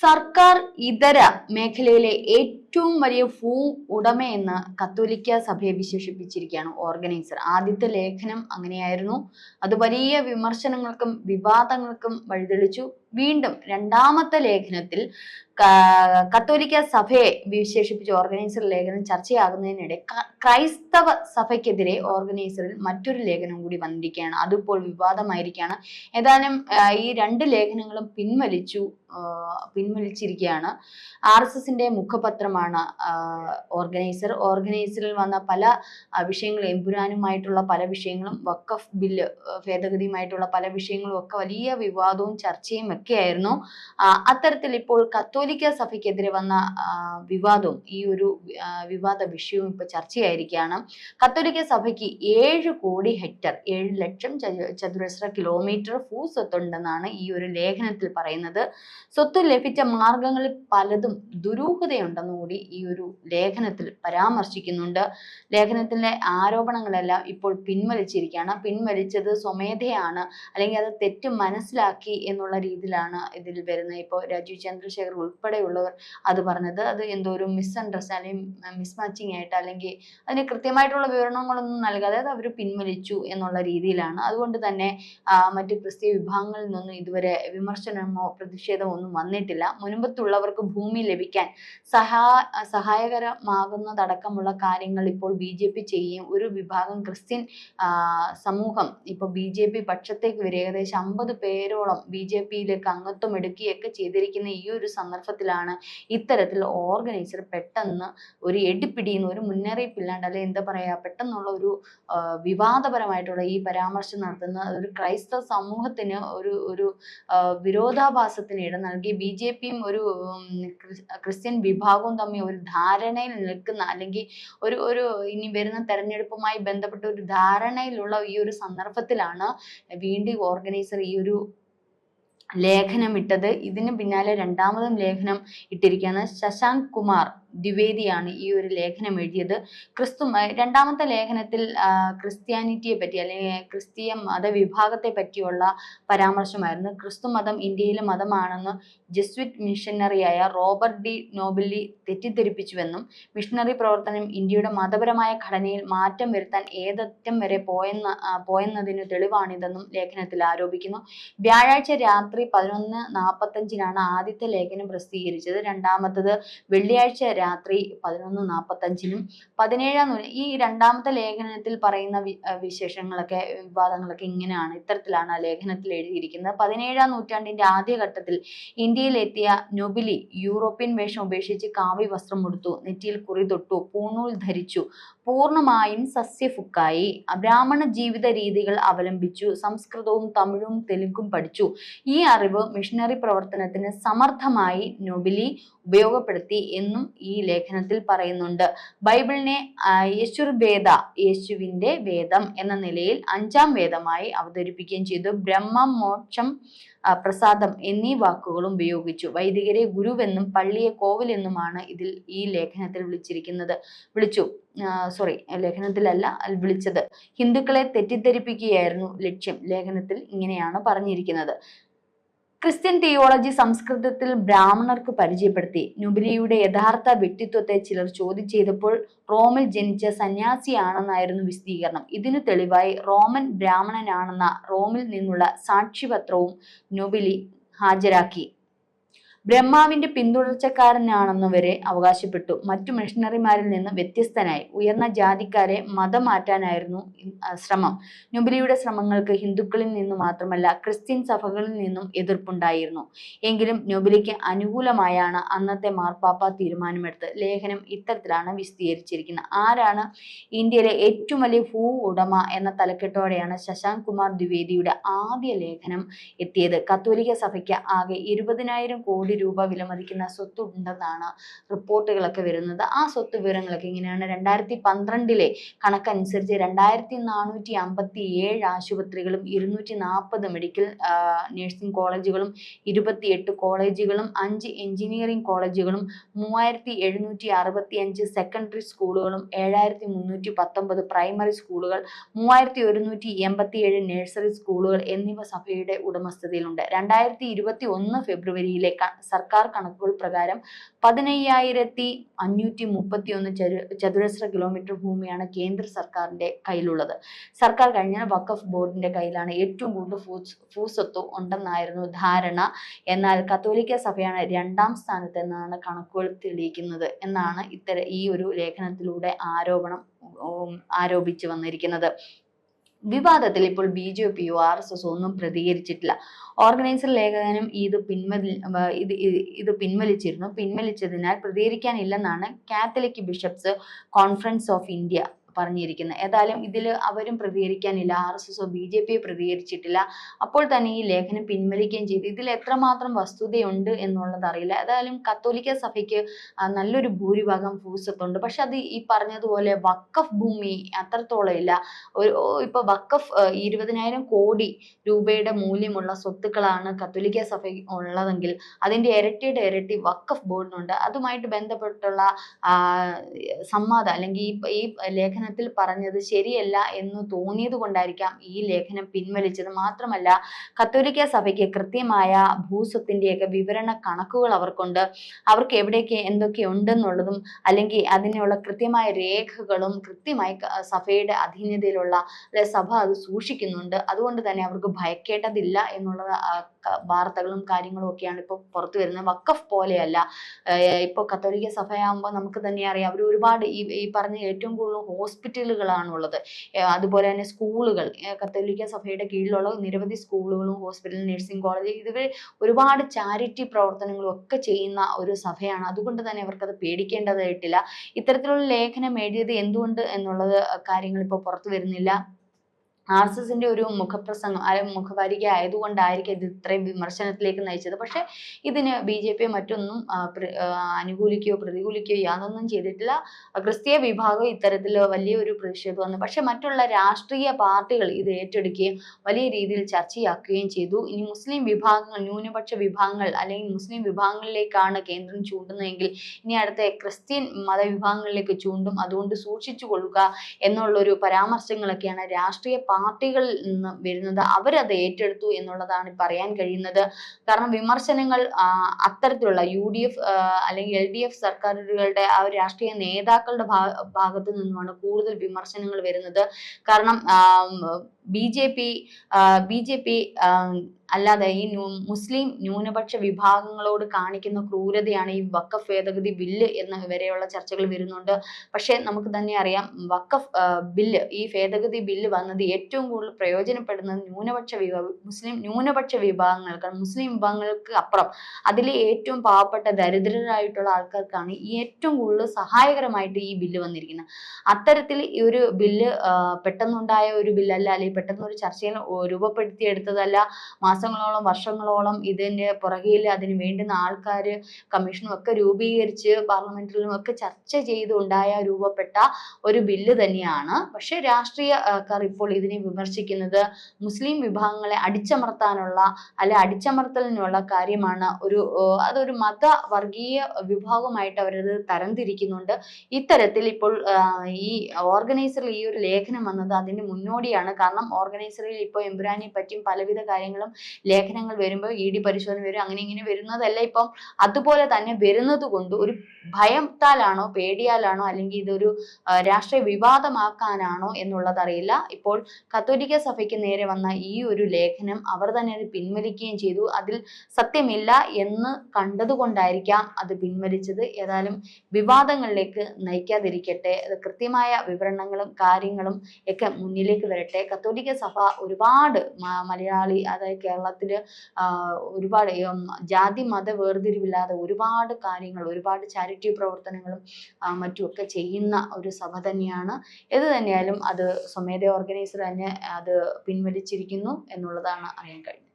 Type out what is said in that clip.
സർക്കാർ ഇതര മേഖലയിലെ ഏറ്റവും വലിയ ഉടമയെന്ന് കത്തോലിക്ക സഭയെ വിശേഷിപ്പിച്ചിരിക്കുകയാണ് ഓർഗനൈസർ. ആദ്യത്തെ ലേഖനം അങ്ങനെയായിരുന്നു. അത് വലിയ വിമർശനങ്ങൾക്കും വിവാദങ്ങൾക്കും വഴിതെളിച്ചു. വീണ്ടും രണ്ടാമത്തെ ലേഖനത്തിൽ കത്തോലിക്ക സഭയെ വിശേഷിപ്പിച്ച ഓർഗനൈസർ ലേഖനം ചർച്ചയാകുന്നതിനിടെ ക്രൈസ്തവ സഭയ്ക്കെതിരെ ഓർഗനൈസറിൽ മറ്റൊരു ലേഖനം കൂടി വന്നിരിക്കുകയാണ്. അതിപ്പോൾ വിവാദമായിരിക്കുകയാണ്. ഏതാനും ഈ രണ്ട് ലേഖനങ്ങളും പിൻവലിച്ചിരിക്കുകയാണ്. RSSന്റെ മുഖപത്രമാണ് ഓർഗനൈസറിൽ വന്ന പല വിഷയങ്ങളും, എമ്പുരാനുമായിട്ടുള്ള പല വിഷയങ്ങളും, വഖഫ് ബില്ല് ഭേദഗതിയുമായിട്ടുള്ള പല വിഷയങ്ങളും ഒക്കെ വലിയ വിവാദവും ചർച്ചയും ഒക്കെയായിരുന്നു. അത്തരത്തിൽ ഇപ്പോൾ കത്തോലിക്ക സഭയ്ക്കെതിരെ വന്ന വിവാദവും ഈ ഒരു വിവാദ വിഷയവും ഇപ്പൊ ചർച്ചയായിരിക്കുകയാണ്. കത്തോലിക്ക സഭയ്ക്ക് 7 കോടി ഹെക്ടർ 7 ലക്ഷം ചതുരശ്ര കിലോമീറ്റർ ഭൂസ്വത്തുണ്ടെന്നാണ് ഈ ഒരു ലേഖനത്തിൽ പറയുന്നത്. സ്വത്ത് ലഭിച്ച മാർഗങ്ങളിൽ പലതും ദുരൂഹതയുണ്ടെന്ന് കൂടി ഈ ഒരു ലേഖനത്തിൽ പരാമർശിക്കുന്നുണ്ട്. ലേഖനത്തിലെ ആരോപണങ്ങളെല്ലാം ഇപ്പോൾ പിൻവലിച്ചിരിക്കുകയാണ്. പിൻവലിച്ചത് സ്വമേധയാണ്, അല്ലെങ്കിൽ അത് തെറ്റ് മനസ്സിലാക്കി എന്നുള്ള രീതിയിലാണ് ഇതിൽ വരുന്നത്. ഇപ്പോൾ രാജീവ് ചന്ദ്രശേഖർ ഉൾപ്പെടെയുള്ളവർ അത് പറഞ്ഞത് അത് എന്തോ ഒരു മിസ്അണ്ടർസ്റ്റാൻഡിങ്, മിസ്മാച്ചിങ് ആയിട്ട്, അല്ലെങ്കിൽ അതിന് കൃത്യമായിട്ടുള്ള വിവരണങ്ങളൊന്നും നൽകാതെ അത് അവർ പിൻവലിച്ചു എന്നുള്ള രീതിയിലാണ്. അതുകൊണ്ട് തന്നെ മറ്റ് ക്രിസ്തീയ വിഭാഗങ്ങളിൽ നിന്നൊന്നും ഇതുവരെ വിമർശനമോ പ്രതിഷേധമോ ഒന്നും വന്നിട്ടില്ല. മുൻപത്തുള്ളവർക്ക് ഭൂമി ലഭിക്കാൻ സഹായകരമാകുന്നതടക്കമുള്ള കാര്യങ്ങൾ ഇപ്പോൾ BJP ചെയ്യുകയും ഒരു വിഭാഗം ക്രിസ്ത്യൻ സമൂഹം ഇപ്പോൾ BJP പക്ഷത്തേക്ക് വരെ ഏകദേശം 50 പേരോളം BJPയിലേക്ക് അംഗത്വം എടുക്കുകയൊക്കെ ചെയ്തിരിക്കുന്ന ഈ ഒരു സന്ദർഭത്തിലാണ് ഇത്തരത്തിൽ ഓർഗനൈസർ പെട്ടെന്ന് ഒരു എടുപ്പിടിയുന്ന, ഒരു മുന്നറിയിപ്പില്ലാണ്ട്, അല്ലെങ്കിൽ എന്താ പറയാ, പെട്ടെന്നുള്ള ഒരു വിവാദപരമായിട്ടുള്ള ഈ പരാമർശം നടത്തുന്ന ഒരു ക്രൈസ്തവ സമൂഹത്തിന് ഒരു വിരോധാഭാസത്തിന് ഇട നൽകി BJPയും ഒരു ക്രിസ്ത്യൻ വിഭാഗവും തമ്മിൽ ഒരു ധാരണയിൽ നിൽക്കുന്ന, അല്ലെങ്കിൽ ഒരു ഇനി വരുന്ന തെരഞ്ഞെടുപ്പുമായി ബന്ധപ്പെട്ട ഒരു ധാരണയിലുള്ള ഈ ഒരു സന്ദർഭത്തിലാണ് വീണ്ടും ഓർഗനൈസർ ഈ ഒരു ലേഖനം ഇട്ടത്. ഇതിന് പിന്നാലെ രണ്ടാമതും ലേഖനം ഇട്ടിരിക്കുകയാണ്. ശശാങ്ക് കുമാർ ദ്വിവേദിയാണ് ഈ ഒരു ലേഖനം എഴുതിയത്. രണ്ടാമത്തെ ലേഖനത്തിൽ ക്രിസ്ത്യാനിറ്റിയെ പറ്റി, അല്ലെങ്കിൽ ക്രിസ്തീയ മതവിഭാഗത്തെ പറ്റിയുള്ള പരാമർശമായിരുന്നു. ക്രിസ്തു മതം ഇന്ത്യയിലെ മതമാണെന്ന് ജെസ്വിറ്റ് മിഷനറിയായ റോബർട്ട് ഡി നോബിലി തെറ്റിദ്ധരിപ്പിച്ചുവെന്നും മിഷണറി പ്രവർത്തനം ഇന്ത്യയുടെ മതപരമായ ഘടനയിൽ മാറ്റം വരുത്താൻ ഏതറ്റം വരെ പോയെന്നതിന് തെളിവാണിതെന്നും ലേഖനത്തിൽ ആരോപിക്കുന്നു. വ്യാഴാഴ്ച രാത്രി 11:45 ആദ്യത്തെ ലേഖനം പ്രസിദ്ധീകരിച്ചത്. രണ്ടാമത്തത് വെള്ളിയാഴ്ച രാത്രി 11:45 ഈ രണ്ടാമത്തെ ലേഖനത്തിൽ പറയുന്ന വിശേഷങ്ങളൊക്കെ, വിവാദങ്ങളൊക്കെ ഇങ്ങനെയാണ്, ഇത്തരത്തിലാണ് ആ ലേഖനത്തിൽ എഴുതിയിരിക്കുന്നത്. 17-ാം നൂറ്റാണ്ടിന്റെ ആദ്യഘട്ടത്തിൽ ഇന്ത്യയിലെത്തിയ നൊബിലി യൂറോപ്യൻ വേഷം ഉപേക്ഷിച്ച് കാവ്യ വസ്ത്രം ഉടുത്തു, നെറ്റിയിൽ കുറി തൊട്ടു, പൂണൂൽ ധരിച്ചു, പൂർണ്ണമായും സസ്യഫുക്കായി, ബ്രാഹ്മണ ജീവിത രീതികൾ അവലംബിച്ചു, സംസ്കൃതവും തമിഴും തെലുങ്കും പഠിച്ചു. ഈ അറിവ് മിഷണറി പ്രവർത്തനത്തിന് സമർത്ഥമായി നൊബിലി ഉപയോഗപ്പെടുത്തി എന്നും ഈ ലേഖനത്തിൽ പറയുന്നുണ്ട്. ബൈബിളിനെ യേശുവിന്റെ വേദം എന്ന നിലയിൽ 5ാം വേദമായി അവതരിപ്പിക്കുകയും ചെയ്തു. ബ്രഹ്മം, മോക്ഷം, പ്രസാദം എന്നീ വാക്കുകളും ഉപയോഗിച്ചു. വൈദികരെ ഗുരുവെന്നും പള്ളിയെ കോവിലെന്നുമാണ് ഈ ലേഖനത്തിൽ വിളിച്ചത്. ഹിന്ദുക്കളെ തെറ്റിദ്ധരിപ്പിക്കുകയായിരുന്നു ലക്ഷ്യം. ലേഖനത്തിൽ ഇങ്ങനെയാണ് പറഞ്ഞിരിക്കുന്നത്. ക്രിസ്ത്യൻ തിയോളജി സംസ്കൃതത്തിൽ ബ്രാഹ്മണർക്ക് പരിചയപ്പെടുത്തി. നൊബിലിയുടെ യഥാർത്ഥ വ്യക്തിത്വത്തെ ചിലർ ചോദ്യം ചെയ്തപ്പോൾ റോമിൽ ജനിച്ച സന്യാസിയാണെന്നായിരുന്നു വിശദീകരണം. ഇതിനു തെളിവായി റോമൻ ബ്രാഹ്മണനാണെന്ന റോമിൽ നിന്നുള്ള സാക്ഷ്യപത്രവും നൊബിലി ഹാജരാക്കി. ബ്രഹ്മാവിന്റെ പിന്തുടർച്ചക്കാരനാണെന്ന് വരെ അവകാശപ്പെട്ടു. മറ്റു മിഷണറിമാരിൽ നിന്ന് വ്യത്യസ്തനായി ഉയർന്ന ജാതിക്കാരെ മതം മാറ്റാനായിരുന്നു ശ്രമം. നൊബിലിയുടെ ശ്രമങ്ങൾക്ക് ഹിന്ദുക്കളിൽ നിന്നു മാത്രമല്ല ക്രിസ്ത്യൻ സഭകളിൽ നിന്നും എതിർപ്പുണ്ടായിരുന്നു. എങ്കിലും നൊബിലിക്ക് അനുകൂലമായാണ് അന്നത്തെ മാർപ്പാപ്പ തീരുമാനമെടുത്തത്. ലേഖനം ഇത്തരത്തിലാണ് വിശദീകരിച്ചിരിക്കുന്നത്. ആരാണ് ഇന്ത്യയിലെ ഏറ്റവും വലിയ ഉടമ എന്ന തലക്കെട്ടോടെയാണ് ശശാങ്ക് കുമാർ ദ്വിവേദിയുടെ ആദ്യ ലേഖനം എത്തിയത്. കത്തോലിക്ക സഭയ്ക്ക് ആകെ 20,000 കോടി രൂപ വിലമതിക്കുന്ന സ്വത്ത് ഉണ്ടെന്നാണ് റിപ്പോർട്ടുകളൊക്കെ വരുന്നത്. ആ സ്വത്ത് വിവരങ്ങളൊക്കെ ഇങ്ങനെയാണ്. 2012 കണക്കനുസരിച്ച് 2457 ആശുപത്രികളും 240 മെഡിക്കൽ നഴ്സിംഗ് കോളേജുകളും 28 കോളേജുകളും 5 എഞ്ചിനീയറിംഗ് കോളേജുകളും 3765 സെക്കൻഡറി സ്കൂളുകളും 7319 പ്രൈമറി സ്കൂളുകൾ 3187 നഴ്സറി സ്കൂളുകൾ എന്നിവ സഭയുടെ ഉടമസ്ഥതയിലുണ്ട്. 2021 ഫെബ്രുവരിയിലെ സർക്കാർ കണക്കുകൾ പ്രകാരം 15,531 ചതുരശ്ര കിലോമീറ്റർ ഭൂമിയാണ് കേന്ദ്ര സർക്കാരിന്റെ കയ്യിലുള്ളത്. സർക്കാർ കഴിഞ്ഞാൽ വഖഫ് ബോർഡിന്റെ കയ്യിലാണ് ഏറ്റവും കൂടുതൽ ഭൂസ്വത്ത് ഉണ്ടെന്നായിരുന്നു ധാരണ. എന്നാൽ കത്തോലിക്ക സഭയാണ് 2ാം സ്ഥാനത്ത് എന്നാണ് കണക്കുകൾ തെളിയിക്കുന്നത് എന്നാണ് ഈ ഒരു ലേഖനത്തിലൂടെ ആരോപിച്ചു വന്നിരിക്കുന്നത്. വിവാദത്തിൽ ഇപ്പോൾ BJPയോ RSSോ ഒന്നും പ്രതികരിച്ചിട്ടില്ല. ഓർഗനൈസർ ലേഖനം ഇത് പിൻവലിച്ചതിനാൽ പ്രതികരിക്കാനില്ലെന്നാണ് Catholic Bishops Conference of India പറഞ്ഞിരിക്കുന്നത്. ഏതായാലും ഇതിൽ അവരും പ്രതികരിക്കാനില്ല, RSSോ BJPയോ പ്രതികരിച്ചിട്ടില്ല. അപ്പോൾ തന്നെ ഈ ലേഖനം പിൻവലിക്കുകയും ചെയ്തു. ഇതിൽ എത്രമാത്രം വസ്തുതയുണ്ട് എന്നുള്ളത് അറിയില്ല. ഏതായാലും കത്തോലിക്ക സഭയ്ക്ക് നല്ലൊരു ഭൂരിഭാഗം ഭൂസ്വത്തുണ്ട്. പക്ഷെ അത് ഈ പറഞ്ഞതുപോലെ വഖഫ് ഭൂമി അത്രത്തോളം ഇല്ല. ഇപ്പൊ വഖഫ് 20,000 കോടി രൂപയുടെ മൂല്യമുള്ള സ്വത്തുക്കളാണ് കത്തോലിക്ക സഭ ഉള്ളതെങ്കിൽ അതിന്റെ ഇരട്ടിയുടെ ഇരട്ടി വഖഫ് ബോർഡിനുണ്ട്. അതുമായിട്ട് ബന്ധപ്പെട്ടുള്ള സംവാദം അല്ലെങ്കിൽ ഈ ലേഖനത്തിൽ പറഞ്ഞത് ശരിയല്ല എന്ന് തോന്നിയത് കൊണ്ടായിരിക്കാം ഈ ലേഖനം പിൻവലിച്ചത്. മാത്രമല്ല കത്തോലിക്ക സഭയ്ക്ക് കൃത്യമായ ഭൂസ്വത്തിന്റെയൊക്കെ വിവരണ കണക്കുകൾ അവർക്കുണ്ട്. അവർക്ക് എവിടെയൊക്കെ എന്തൊക്കെ ഉണ്ടെന്നുള്ളതും അല്ലെങ്കിൽ അതിനുള്ള കൃത്യമായ രേഖകളും കൃത്യമായി സഭയുടെ അധീനതയിലുള്ള സഭ അത് സൂക്ഷിക്കുന്നുണ്ട്. അതുകൊണ്ട് തന്നെ അവർക്ക് ഭയക്കേണ്ടതില്ല എന്നുള്ള വാർത്തകളും കാര്യങ്ങളും ഒക്കെയാണ് ഇപ്പോൾ പുറത്തു വരുന്നത്. വഖഫ് പോലെയല്ല. ഇപ്പോൾ കത്തോലിക്ക സഭയാകുമ്പോൾ നമുക്ക് തന്നെ അറിയാം, അവർ ഒരുപാട് ഈ പറഞ്ഞ ഏറ്റവും കൂടുതൽ ഹോസ്പിറ്റലുകളാണ് ഉള്ളത്. അതുപോലെ തന്നെ സ്കൂളുകൾ, കത്തോലിക്ക സഭയുടെ കീഴിലുള്ള നിരവധി സ്കൂളുകളും ഹോസ്പിറ്റൽ, നഴ്സിംഗ് കോളേജ്, ഇതുവരെ ഒരുപാട് ചാരിറ്റി പ്രവർത്തനങ്ങളും ഒക്കെ ചെയ്യുന്ന ഒരു സഭയാണ്. അതുകൊണ്ട് തന്നെ അവർക്കത് പേടിക്കേണ്ടതായിട്ടില്ല. ഇത്തരത്തിലുള്ള ലേഖനം എഴുതിയത് എന്തുകൊണ്ട് എന്നുള്ളത് കാര്യങ്ങൾ ഇപ്പോൾ പുറത്തു വരുന്നില്ല. RSSന്റെ ഒരു മുഖവാരിക ആയതുകൊണ്ടായിരിക്കും ഇത് ഇത്രയും വിമർശനത്തിലേക്ക് നയിച്ചത്. പക്ഷെ ഇതിന് BJP മറ്റൊന്നും അനുകൂലിക്കുകയോ പ്രതികൂലിക്കുകയോ യാതൊന്നും ചെയ്തിട്ടില്ല. ക്രിസ്തീയ വിഭാഗം ഇത്തരത്തിൽ വലിയൊരു പ്രതിഷേധം വന്നു. പക്ഷെ മറ്റുള്ള രാഷ്ട്രീയ പാർട്ടികൾ ഇത് ഏറ്റെടുക്കുകയും വലിയ രീതിയിൽ ചർച്ചയാക്കുകയും ചെയ്തു. ഇനി മുസ്ലിം വിഭാഗങ്ങൾ, ന്യൂനപക്ഷ വിഭാഗങ്ങൾ അല്ലെങ്കിൽ മുസ്ലിം വിഭാഗങ്ങളിലേക്കാണ് കേന്ദ്രം ചൂണ്ടുന്നതെങ്കിൽ ഇനി അടുത്ത ക്രിസ്ത്യൻ മതവിഭാഗങ്ങളിലേക്ക് ചൂണ്ടും. അതുകൊണ്ട് സൂക്ഷിച്ചു കൊള്ളുക എന്നുള്ളൊരു പരാമർശങ്ങളൊക്കെയാണ് രാഷ്ട്രീയ പാർട്ടികളിൽ നിന്ന് വരുന്നത്. അവരത് ഏറ്റെടുത്തു എന്നുള്ളതാണ് പറയാൻ കഴിയുന്നത്. കാരണം വിമർശനങ്ങൾ അത്തരത്തിലുള്ള UDF അല്ലെങ്കിൽ LDF സർക്കാരുകളുടെ ആ ഒരു രാഷ്ട്രീയ നേതാക്കളുടെ ഭാഗത്തു നിന്നുമാണ് കൂടുതൽ വിമർശനങ്ങൾ വരുന്നത്. കാരണം BJP അല്ലാതെ ഈ മുസ്ലിം ന്യൂനപക്ഷ വിഭാഗങ്ങളോട് കാണിക്കുന്ന ക്രൂരതയാണ് ഈ വഖഫ് ഭേദഗതി ബില്ല് എന്ന വരെയുള്ള ചർച്ചകൾ വരുന്നുണ്ട്. പക്ഷെ നമുക്ക് തന്നെ അറിയാം, വഖഫ് ബില്ല്, ഈ ഭേദഗതി ബില്ല് വന്നത് ഏറ്റവും കൂടുതൽ പ്രയോജനപ്പെടുന്നത് മുസ്ലിം ന്യൂനപക്ഷ വിഭാഗങ്ങൾക്ക്, മുസ്ലിം വിഭാഗങ്ങൾക്ക് അപ്പുറം അതിലെ ഏറ്റവും പാവപ്പെട്ട ദരിദ്രരായിട്ടുള്ള ആൾക്കാർക്കാണ് ഈ ഏറ്റവും കൂടുതൽ സഹായകരമായിട്ട് ഈ ബില്ല് വന്നിരിക്കുന്നത്. അത്തരത്തിൽ ഈ ഒരു ബില്ല് പെട്ടെന്നുണ്ടായ ഒരു ബില്ലല്ല, അല്ലെങ്കിൽ പെട്ടെന്ന് ഒരു ചർച്ചയിൽ രൂപപ്പെടുത്തിയെടുത്തതല്ല. മാസങ്ങളോളം വർഷങ്ങളോളം ഇതിന്റെ പുറകിൽ അതിന് വേണ്ടുന്ന ആൾക്കാര് കമ്മീഷനും ഒക്കെ രൂപീകരിച്ച് പാർലമെന്റിലും ഒക്കെ ചർച്ച ചെയ്തുണ്ടായ രൂപപ്പെട്ട ഒരു ബില്ല് തന്നെയാണ്. പക്ഷെ രാഷ്ട്രീയക്കാർ ഇപ്പോൾ ഇതിനെ വിമർശിക്കുന്നത് മുസ്ലിം വിഭാഗങ്ങളെ അടിച്ചമർത്താനുള്ള അടിച്ചമർത്തലിനുള്ള കാര്യമാണ്. അതൊരു വർഗീയ വിഭാഗമായിട്ട് അവരത് തരംതിരിക്കുന്നുണ്ട്. ഇത്തരത്തിൽ ഇപ്പോൾ ഈ ഓർഗനൈസറിൽ ഈ ഒരു ലേഖനം വന്നത് അതിന്റെ മുന്നോടിയാണ്. കാരണം ഓർഗനൈസറിൽ ഇപ്പോൾ എമ്പുരാനെ പറ്റിയും പലവിധ കാര്യങ്ങളും ലേഖനങ്ങൾ വരുമ്പോൾ ED പരിശോധന വരും, അങ്ങനെ ഇങ്ങനെ വരുന്നതല്ല. ഇപ്പം അതുപോലെ തന്നെ വരുന്നത് കൊണ്ട് ഒരു ഭയത്താലാണോ പേടിയാലാണോ അല്ലെങ്കിൽ ഇതൊരു രാഷ്ട്രീയ വിവാദമാക്കാനാണോ എന്നുള്ളത് അറിയില്ല. ഇപ്പോൾ കത്തോലിക്ക സഭയ്ക്ക് നേരെ വന്ന ഈ ഒരു ലേഖനം അവർ തന്നെ അത് പിൻവലിക്കുകയും ചെയ്തു. അതിൽ സത്യമില്ല എന്ന് കണ്ടതുകൊണ്ടായിരിക്കാം അത് പിൻവലിച്ചത്. ഏതായാലും വിവാദങ്ങളിലേക്ക് നയിക്കാതിരിക്കട്ടെ, കൃത്യമായ വിവരണങ്ങളും കാര്യങ്ങളും ഒക്കെ മുന്നിലേക്ക് വരട്ടെ. കത്തോലിക്ക സഭ ഒരുപാട് മലയാളി, അതായത് കേരളത്തില് ഒരുപാട് ജാതി മത വേർതിരിവില്ലാതെ ഒരുപാട് കാര്യങ്ങൾ, ഒരുപാട് ചാരിറ്റി പ്രവർത്തനങ്ങളും മറ്റുമൊക്കെ ചെയ്യുന്ന ഒരു സഭ തന്നെയാണ്. ഏത് തന്നെയായാലും അത് സ്വമേധയാ ഓർഗനൈസർ തന്നെ അത് പിൻവലിച്ചിരിക്കുന്നു എന്നുള്ളതാണ് അറിയാൻ കഴിഞ്ഞത്.